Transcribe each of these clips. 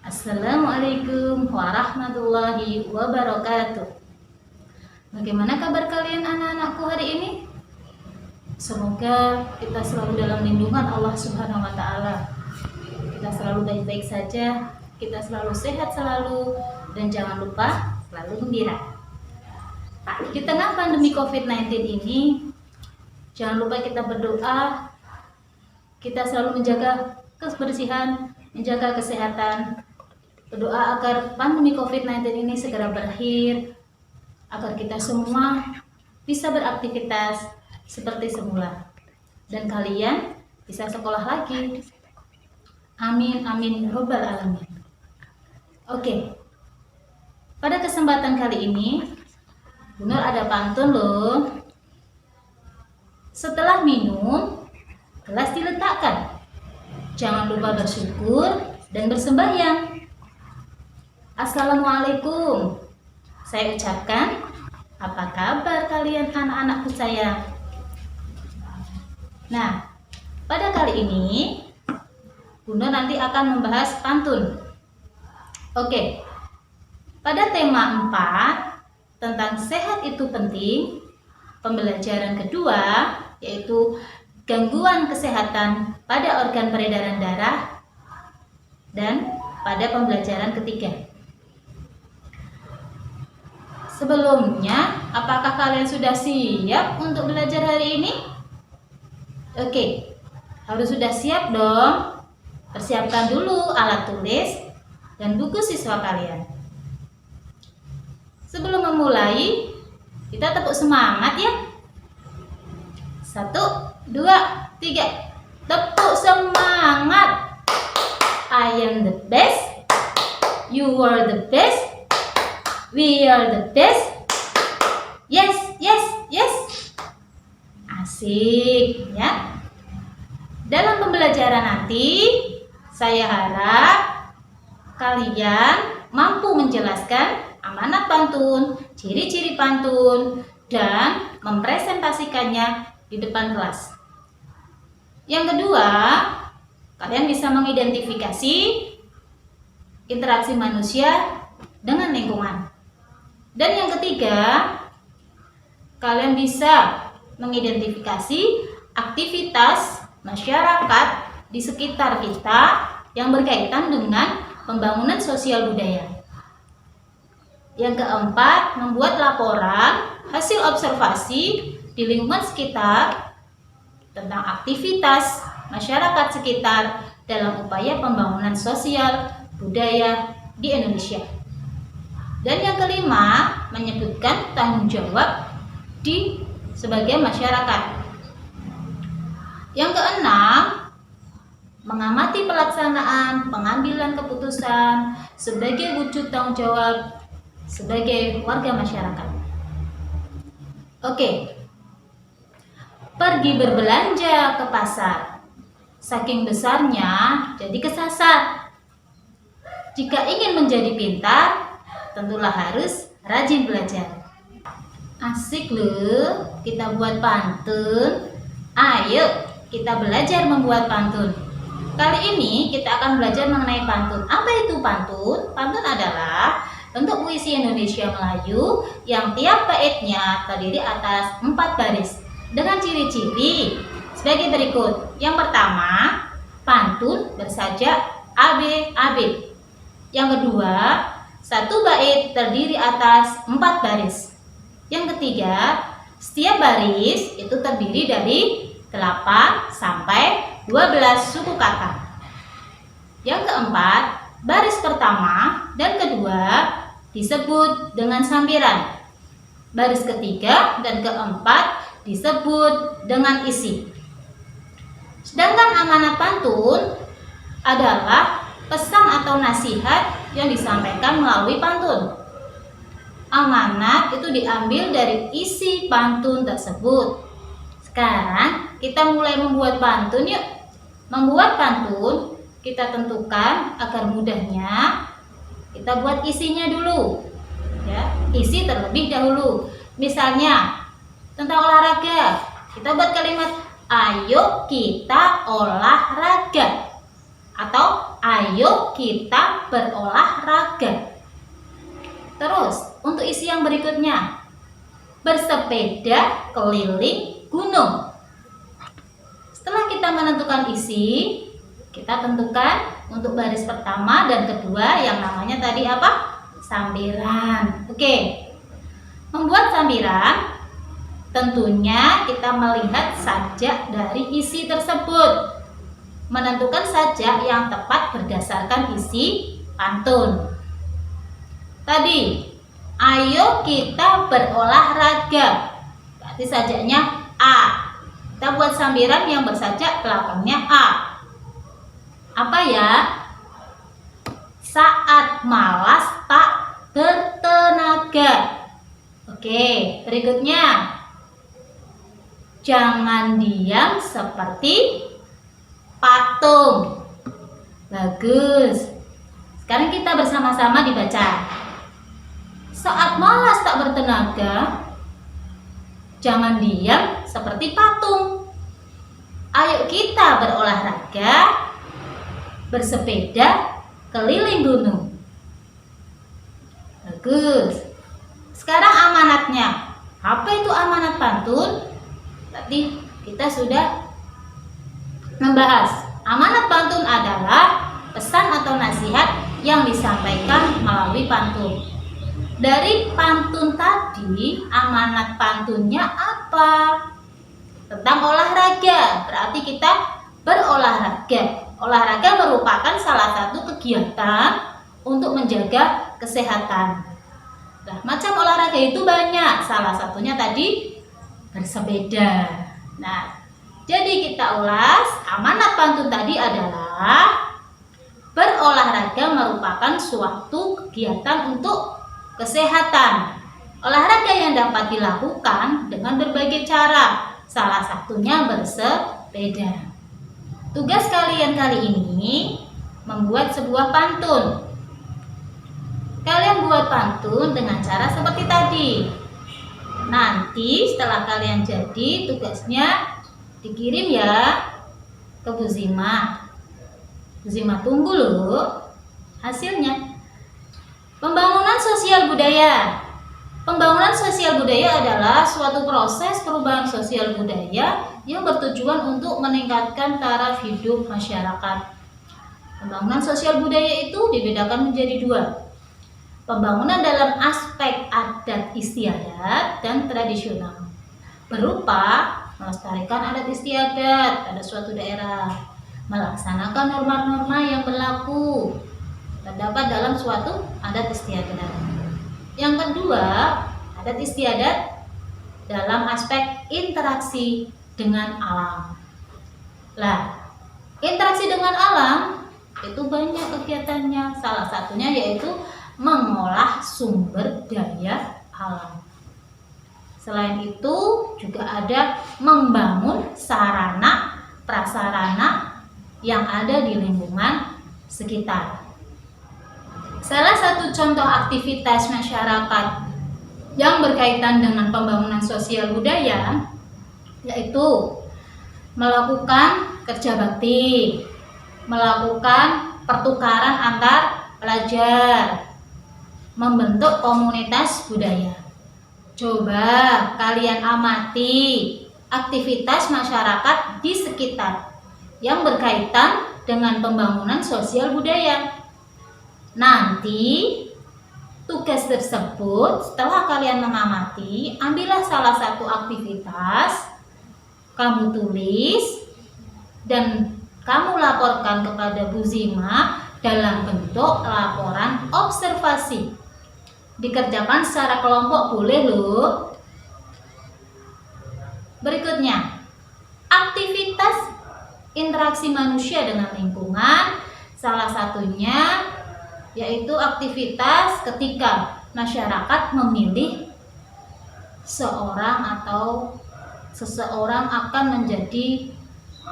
Assalamualaikum warahmatullahi wabarakatuh. Bagaimana kabar kalian anak-anakku hari ini? Semoga kita selalu dalam lindungan Allah Subhanahu wa Ta'ala. Kita selalu baik-baik saja, kita selalu sehat selalu, dan jangan lupa selalu gembira. Di tengah pandemi COVID-19 ini, jangan lupa kita berdoa, kita selalu menjaga kebersihan, menjaga kesehatan, berdoa agar pandemi COVID-19 ini segera berakhir, agar kita semua bisa beraktivitas seperti semula, dan kalian bisa sekolah lagi. Amin, amin, ya robbal alamin. Oke, pada kesempatan kali ini, Bu Nur ada pantun loh. Setelah minum, gelas diletakkan. Jangan lupa bersyukur dan bersembahyang. Assalamualaikum. Saya ucapkan, apa kabar kalian anak-anakku sayang? Nah, pada kali ini Bunda nanti akan membahas pantun. Oke. Pada tema 4 tentang sehat itu penting, pembelajaran kedua yaitu gangguan kesehatan pada organ peredaran darah, dan pada pembelajaran ketiga. Sebelumnya, apakah kalian sudah siap untuk belajar hari ini? Oke, harus sudah siap dong. Persiapkan dulu alat tulis dan buku siswa kalian. Sebelum memulai, kita tepuk semangat ya. 1, 2, 3. Tepuk semangat. I am the best. You are the best. We are the best. Yes, yes, yes. Asik ya. Dalam pembelajaran nanti, saya harap kalian mampu menjelaskan amanat pantun, ciri-ciri pantun, dan mempresentasikannya di depan kelas. Yang kedua, kalian bisa mengidentifikasi interaksi manusia dengan lingkungan. Dan yang ketiga, kalian bisa mengidentifikasi aktivitas masyarakat di sekitar kita yang berkaitan dengan pembangunan sosial budaya. Yang keempat, membuat laporan hasil observasi di lingkungan sekitar tentang aktivitas masyarakat sekitar dalam upaya pembangunan sosial budaya di Indonesia. Dan yang kelima, menyebutkan tanggung jawab sebagai masyarakat. Yang keenam, mengamati pelaksanaan pengambilan keputusan sebagai wujud tanggung jawab sebagai warga masyarakat. Oke. Pergi berbelanja ke pasar. Saking besarnya jadi kesasar. Jika ingin menjadi pintar, tentulah harus rajin belajar. Asik loh, kita buat pantun. Ayo, kita belajar membuat pantun. Kali ini kita akan belajar mengenai pantun. Apa itu pantun? Pantun adalah bentuk puisi Indonesia Melayu yang tiap baitnya terdiri atas 4 baris dengan ciri-ciri sebagai berikut. Yang pertama, pantun bersajak AB. Yang kedua, 1 bait terdiri atas 4 baris. Yang ketiga, setiap baris itu terdiri dari 8 sampai 12 suku kata. Yang keempat, baris pertama dan kedua disebut dengan sampiran. Baris ketiga dan keempat disebut dengan isi. Sedangkan amanat pantun adalah pesan atau nasihat yang disampaikan melalui pantun. Amanat itu diambil dari isi pantun tersebut. Sekarang kita mulai membuat pantun yuk. Membuat pantun kita tentukan agar mudahnya kita buat isinya dulu. Ya, isi terlebih dahulu. Misalnya tentang olahraga, kita buat kalimat ayo kita olahraga. atau ayo kita berolahraga. Terus untuk isi yang berikutnya, bersepeda keliling gunung. Setelah kita menentukan isi, kita tentukan untuk baris pertama dan kedua yang namanya tadi apa? Sambiran. Oke. Membuat sambiran, tentunya kita melihat sajak dari isi tersebut. Menentukan sajak yang tepat berdasarkan isi pantun. Tadi, ayo kita berolahraga. Berarti sajaknya A. Kita buat sambiran yang bersajak belakangnya A. Apa ya? Saat malas tak bertenaga. Oke, berikutnya. Jangan diam seperti patung. Bagus. Sekarang kita bersama-sama dibaca. Saat malas tak bertenaga, jangan diam seperti patung. Ayo kita berolahraga, bersepeda keliling gunung. Bagus. Sekarang amanatnya. Apa itu amanat pantun? Tadi kita sudah membahas. Amanat pantun adalah pesan atau nasihat yang disampaikan melalui pantun. Dari pantun tadi, amanat pantunnya apa? Tentang olahraga. Berarti kita berolahraga. Olahraga merupakan salah satu kegiatan untuk menjaga kesehatan. Nah, macam olahraga itu banyak. Salah satunya tadi bersepeda. Nah, jadi kita ulas. Amanat pantun tadi adalah berolahraga merupakan suatu kegiatan untuk kesehatan. Olahraga yang dapat dilakukan dengan berbagai cara. Salah satunya bersepeda. Tugas kalian kali ini membuat sebuah pantun. Kalian buat pantun dengan cara seperti tadi. Nanti setelah kalian jadi, tugasnya dikirim ya ke Bu Zima. Bu Zima tunggu loh hasilnya. Pembangunan sosial budaya. Pembangunan sosial budaya adalah suatu proses perubahan sosial budaya yang bertujuan untuk meningkatkan taraf hidup masyarakat. Pembangunan sosial budaya itu dibedakan menjadi dua. Pembangunan dalam aspek adat istiadat dan tradisional, berupa melestarikan adat istiadat pada suatu daerah, melaksanakan norma-norma yang berlaku terdapat dalam suatu adat istiadat. Yang kedua, adat istiadat dalam aspek interaksi dengan alam. Lah, interaksi dengan alam itu banyak kegiatannya. Salah satunya yaitu mengolah sumber daya alam. Selain itu juga ada membangun sarana prasarana yang ada di lingkungan sekitar. Salah satu contoh aktivitas masyarakat yang berkaitan dengan pembangunan sosial budaya yaitu melakukan kerja bakti, melakukan pertukaran antar pelajar, membentuk komunitas budaya. Coba kalian amati aktivitas masyarakat di sekitar yang berkaitan dengan pembangunan sosial budaya. Nanti tugas tersebut setelah kalian mengamati, ambillah salah satu aktivitas, kamu tulis dan kamu laporkan kepada Bu Zima dalam bentuk laporan observasi. Dikerjakan secara kelompok boleh loh. Berikutnya, aktivitas interaksi manusia dengan lingkungan. Salah satunya yaitu aktivitas ketika masyarakat memilih seorang atau seseorang akan menjadi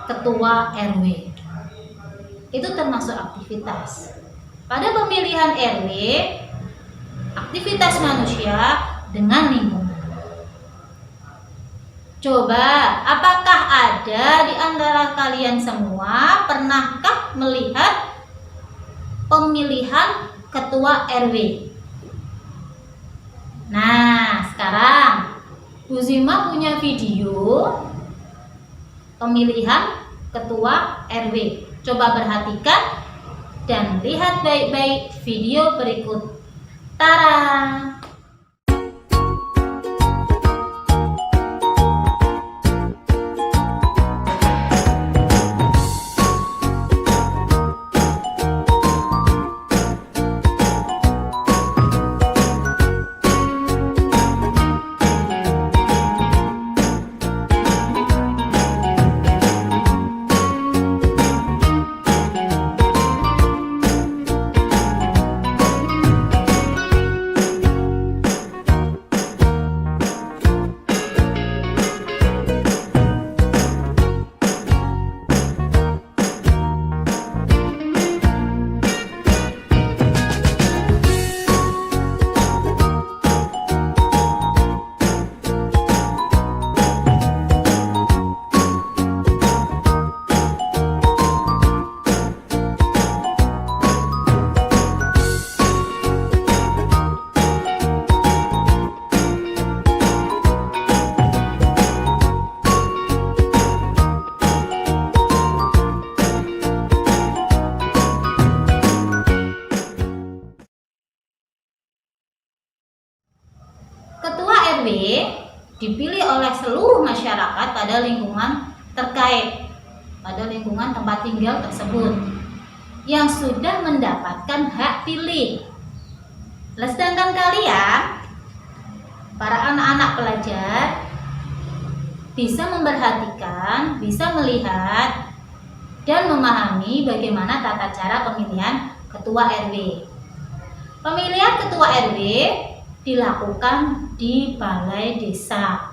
ketua RW. Itu termasuk aktivitas. Pada pemilihan RW, aktivitas manusia dengan lingkungan. Coba, apakah ada di antara kalian semua pernahkah melihat pemilihan ketua RW. Nah, sekarang Bu Zima punya video pemilihan ketua RW. Coba perhatikan dan lihat baik-baik video berikut. Tara! Ketua RW dipilih oleh seluruh masyarakat pada lingkungan terkait, pada lingkungan tempat tinggal tersebut, yang sudah mendapatkan hak pilih. Sedangkan kalian, para anak-anak pelajar, bisa memperhatikan, bisa melihat, dan memahami bagaimana tata cara pemilihan ketua RW. Pemilihan ketua RW dilakukan di balai desa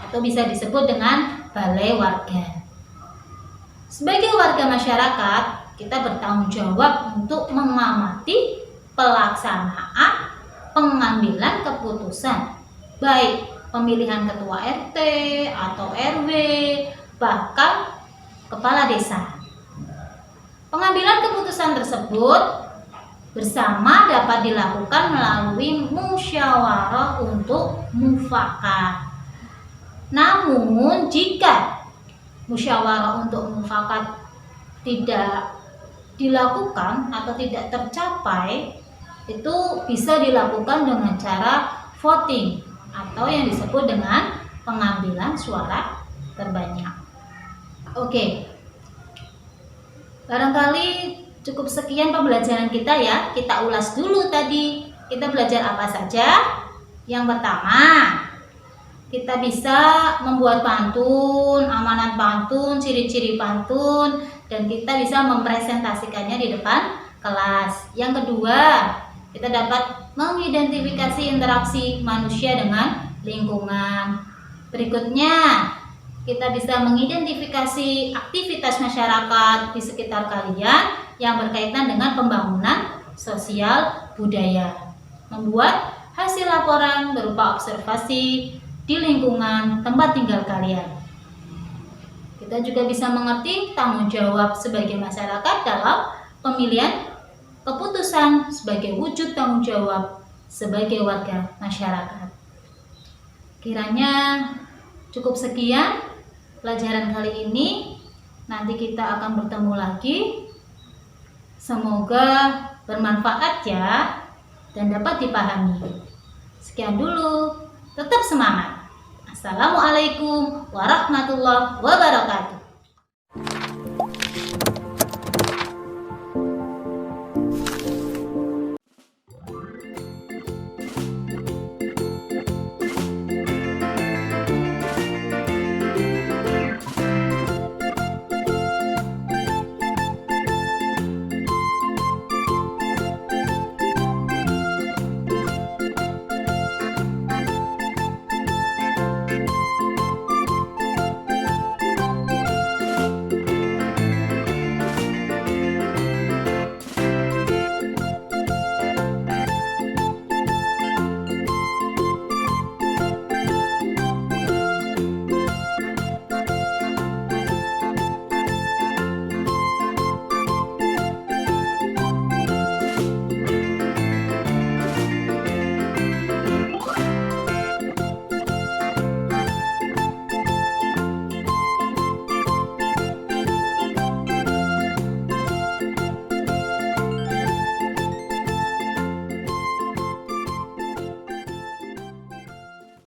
atau bisa disebut dengan balai warga. Sebagai warga masyarakat, kita bertanggung jawab untuk mengamati pelaksanaan pengambilan keputusan, baik pemilihan ketua RT atau RW, bahkan kepala desa. Pengambilan keputusan tersebut bersama dapat dilakukan melalui musyawarah untuk mufakat. Namun jika musyawarah untuk mufakat tidak dilakukan atau tidak tercapai, itu bisa dilakukan dengan cara voting atau yang disebut dengan pengambilan suara terbanyak. Oke, barangkali cukup sekian pembelajaran kita ya. Kita ulas dulu tadi. Kita belajar apa saja? Yang pertama, kita bisa membuat pantun, amanat pantun, ciri-ciri pantun, dan kita bisa mempresentasikannya di depan kelas. Yang kedua, kita dapat mengidentifikasi interaksi manusia dengan lingkungan. Berikutnya, kita bisa mengidentifikasi aktivitas masyarakat di sekitar kalian yang berkaitan dengan pembangunan sosial budaya. Membuat hasil laporan berupa observasi di lingkungan tempat tinggal kalian. Kita juga bisa mengerti tanggung jawab sebagai masyarakat dalam pemilihan keputusan sebagai wujud tanggung jawab sebagai warga masyarakat. Kiranya cukup sekian pelajaran kali ini. Nanti kita akan bertemu lagi. Semoga bermanfaat ya dan dapat dipahami. Sekian dulu. Tetap semangat. Assalamualaikum warahmatullahi wabarakatuh.